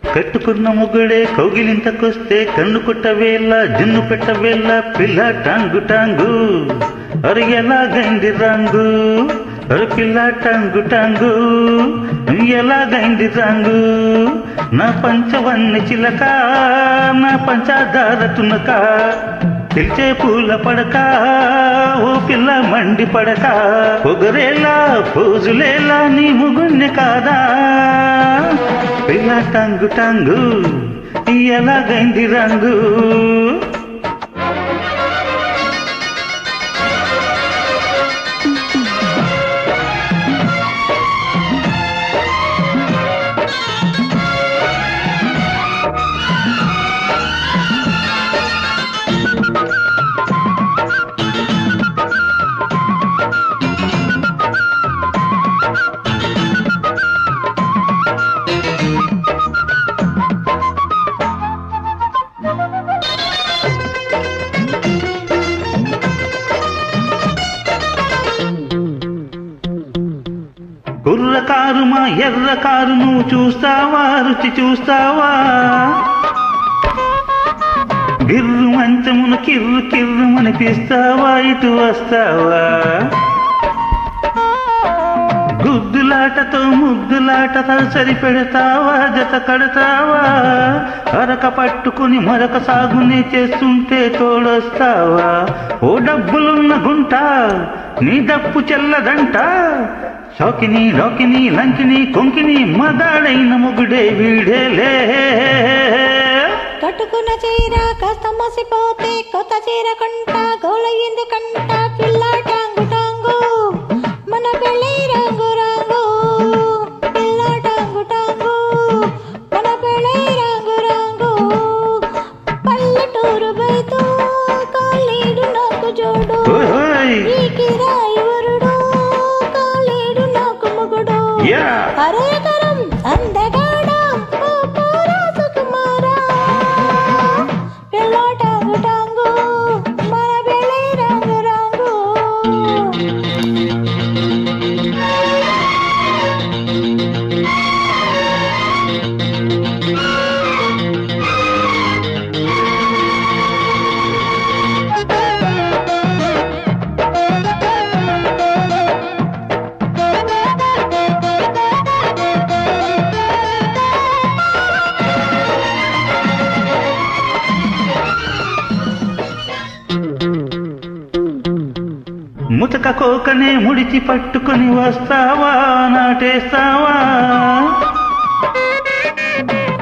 కట్టుకున్న మొగుడే కౌగిలింతకొస్తే కన్ను కొట్టవేళ జున్ను పెట్టవేళ పిల్ల టాంగు టాంగు అరు ఎలాగైంది రంగు అరు పిల్ల టాంగు టాంగు ఎలాగైంది రంగు నా పంచవన్ని చిలక నా పంచదార తునక పిలిచే పూల పడక ఓ పిల్ల మండి పడక పొగరేలా పోజులేలా నీ ముగుణ్ణి కాదా పిల్ల టాంగు టాంగు ఎలాగైంది రంగు కుర్ర కారు మా ఎర్ర కారు నువ్వు చూస్తావా రుచి చూస్తావా గిర్రు మంచమున కిర్రు కిర్రు అనిపిస్తావా ఇటు వస్తావా గుద్దులాటతో ముద్దులాటతో సరిపెడతావా జత కడతావా అరక పట్టుకుని మరొక సాగుని చేస్తుంటే తోడొస్తావా ఓ డబ్బులున్న గుంట నీ డప్పు చెల్లదంట షోకిని లోకిని లంకిని కొంకిని మగాడైన మొగుడే వీడేలే కట్టుకున్న చీర కాస్త మసిపోతే కొత్త చీర కంట గోలయ్యింది కంట పిల్ల టాంగు టాంగు మన పెళ్ళి రంగు రంగు పిల్ల టాంగు టాంగు మన పెళ్ళి రంగు రంగు పల్లెటూరు బైతు కాలేడు నాకు జోడు ఈ కిరాయి వరుడు కాలేడు నాకు మొగుడు అరే తరం అందగాడ ఓ పోరా సుకుమారా పిల్ల టాంగు టాంగు మన పెళ్ళి రంగు రంగు ముతక కోకనే ముడిచి పట్టుకుని వస్తావా నాటేస్తావా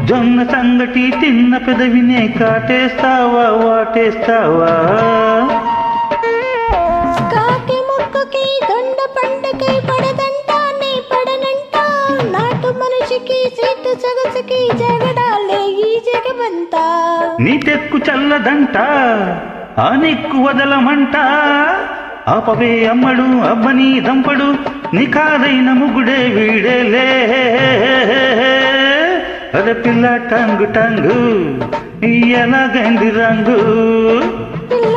జొన్న సంగటి తిన్న పెదవినే కాటేస్తావా వాటేస్తావా కాకి ముక్కుకి దొండ పండకై పడదంట నీ పడనంట నాటు మనిషికి సీటు సగసుకి జగడాలే ఈ జగమంతా నీ తెక్కు చల్లదంట ఆ నిక్కు వదలమంట ఆపవే అమ్మడు అబ్బని దంపడు నికారైన ముగుడే వీడేలే అరే పిల్ల టాంగు టాంగు ఎలాగైంది రంగు పిల్ల